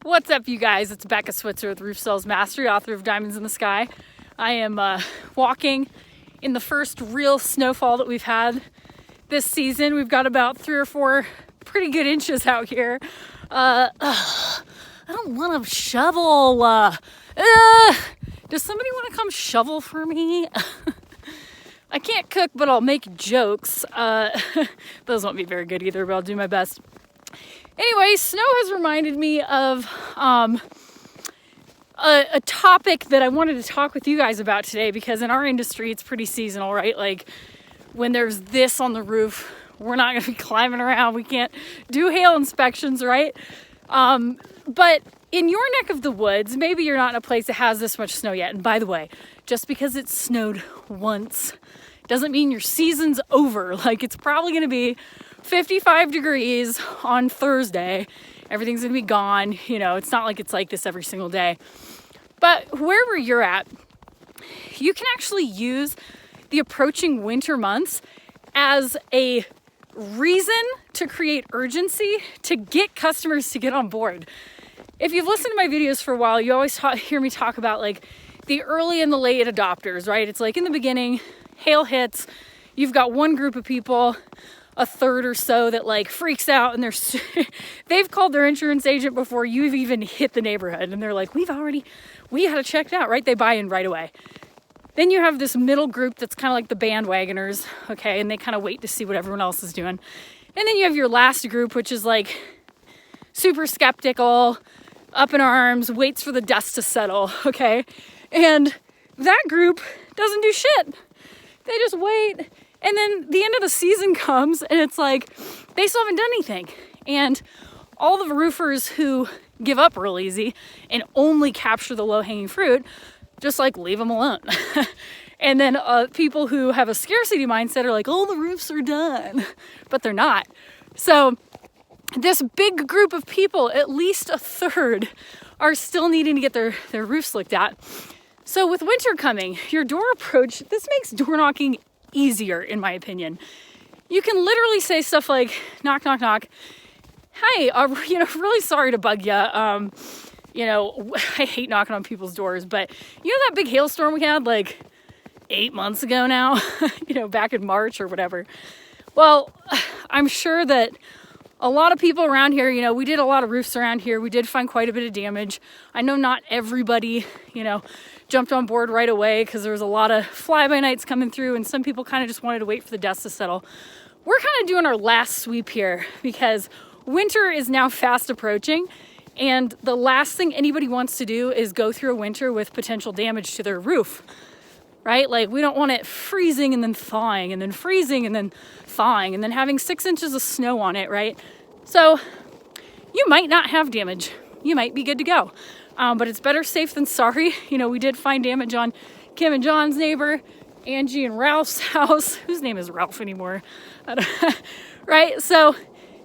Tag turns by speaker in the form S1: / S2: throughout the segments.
S1: What's up, you guys? It's Becca Switzer with Roof Sales Mastery, author of Diamonds in the Sky. I am walking in the first real snowfall that we've had this season. We've got about 3 or 4 pretty good inches out here. I don't want to shovel. Does somebody want to come shovel for me? I can't cook, but I'll make jokes. Those won't be very good either, but I'll do my best. Anyway, snow has reminded me of a topic that I wanted to talk with you guys about today, because in our industry, it's pretty seasonal, right? Like when there's this on the roof, we're not going to be climbing around. We can't do hail inspections, right? But in your neck of the woods, maybe you're not in a place that has this much snow yet. And by the way, just because it snowed once doesn't mean your season's over. Like, it's probably going to be 55 degrees on Thursday. Everything's going to be gone. You know, it's not like it's like this every single day. But wherever you're at, you can actually use the approaching winter months as a reason to create urgency to get customers to get on board. If you've listened to my videos for a while, you always hear me talk about like the early and the late adopters, right? It's like in the beginning, hail hits, you've got one group of people, a third or so, that like freaks out, and they've called their insurance agent before you've even hit the neighborhood, and they're like, we had it checked out, right? They buy in right away. Then you have this middle group that's kind of like the bandwagoners, okay, and they kind of wait to see what everyone else is doing. And then you have your last group, which is like super skeptical, up in arms, waits for the dust to settle, okay? And that group doesn't do shit. They just wait. And then the end of the season comes and it's like, they still haven't done anything. And all the roofers who give up real easy and only capture the low-hanging fruit, just like leave them alone. And then people who have a scarcity mindset are like, oh, the roofs are done, but they're not. So this big group of people, at least a third, are still needing to get their roofs looked at. So with winter coming, your door approach, this makes door knocking easier, in my opinion. You can literally say stuff like, knock, knock, knock. Hey, really sorry to bug you. I hate knocking on people's doors, but you know that big hailstorm we had like 8 months ago now, back in March or whatever. Well, I'm sure that a lot of people around here, we did a lot of roofs around here. We did find quite a bit of damage. I know not everybody, jumped on board right away because there was a lot of fly-by-nights coming through, and some people kind of just wanted to wait for the dust to settle. We're kind of doing our last sweep here because winter is now fast approaching, and the last thing anybody wants to do is go through a winter with potential damage to their roof, right? Like, we don't want it freezing and then thawing and then freezing and then thawing and then having 6 inches of snow on it, right? So you might not have damage. You might be good to go. But it's better safe than sorry. We did find damage on Kim and John's neighbor, Angie and Ralph's house. Whose name is Ralph anymore? Right? So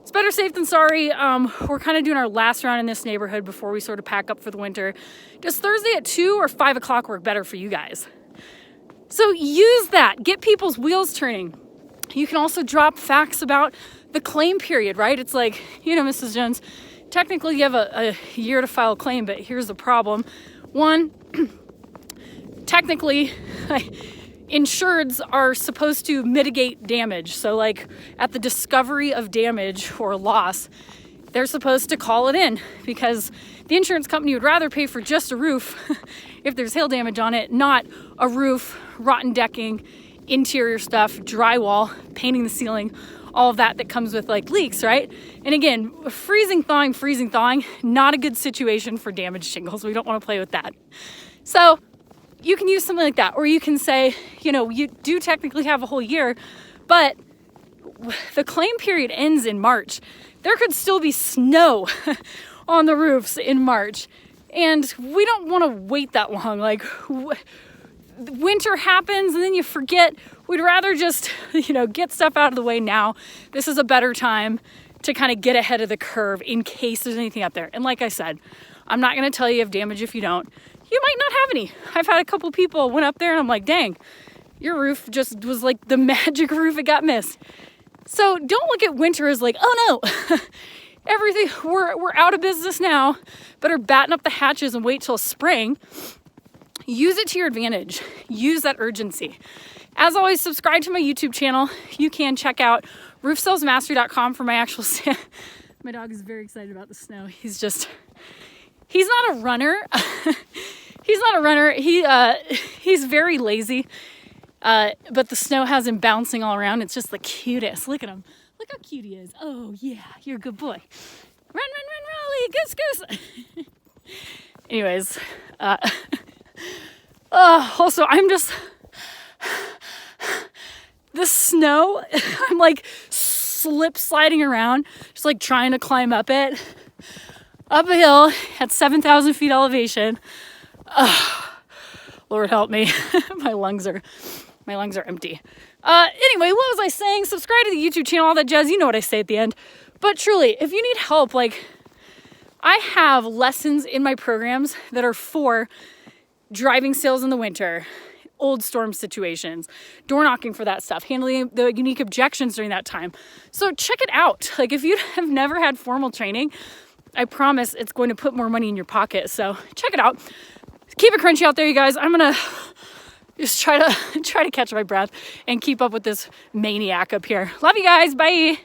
S1: it's better safe than sorry. We're kind of doing our last round in this neighborhood before we sort of pack up for the winter. Does Thursday at 2 or 5 o'clock work better for you guys? So use that. Get people's wheels turning. You can also drop facts about the claim period, right? It's like, Mrs. Jones, technically you have a year to file a claim, but here's the problem. One, technically, insureds are supposed to mitigate damage. So like at the discovery of damage or loss, they're supposed to call it in, because the insurance company would rather pay for just a roof if there's hail damage on it, not a roof, rotten decking, interior stuff, drywall, painting the ceiling, all of that comes with like leaks, right? And again, freezing, thawing, not a good situation for damaged shingles. We don't want to play with that. So you can use something like that, or you can say, you do technically have a whole year, but the claim period ends in March. There could still be snow on the roofs in March, and we don't want to wait that long. Like, winter happens and then you forget. We'd rather just, get stuff out of the way now. This is a better time to kind of get ahead of the curve in case there's anything up there. And like I said, I'm not going to tell you have damage if you don't. You might not have any. I've had a couple people went up there and I'm like, dang, your roof just was like the magic roof. It got missed. So don't look at winter as like, oh no, everything, we're out of business now. Better batten up the hatches and wait till spring. Use it to your advantage. Use that urgency. As always, subscribe to my YouTube channel. You can check out roofsalesmastery.com for my actual My dog is very excited about the snow. He's not a runner. He's not a runner. He's very lazy. But the snow has him bouncing all around. It's just the cutest. Look at him. Look how cute he is. Oh yeah, you're a good boy. Run, Raleigh, goose, goose. Anyways, also I'm just, the snow, I'm like slip sliding around, just like trying to climb up it, up a hill at 7,000 feet elevation. Lord help me. My lungs are empty. Anyway, what was I saying? Subscribe to the YouTube channel, all that jazz. You know what I say at the end. But truly, if you need help, like, I have lessons in my programs that are for driving sales in the winter, old storm situations, door knocking for that stuff, handling the unique objections during that time. So check it out. Like, if you have never had formal training, I promise it's going to put more money in your pocket. So check it out. Keep it crunchy out there, you guys. I'm gonna just try to catch my breath and keep up with this maniac up here. Love you guys. Bye.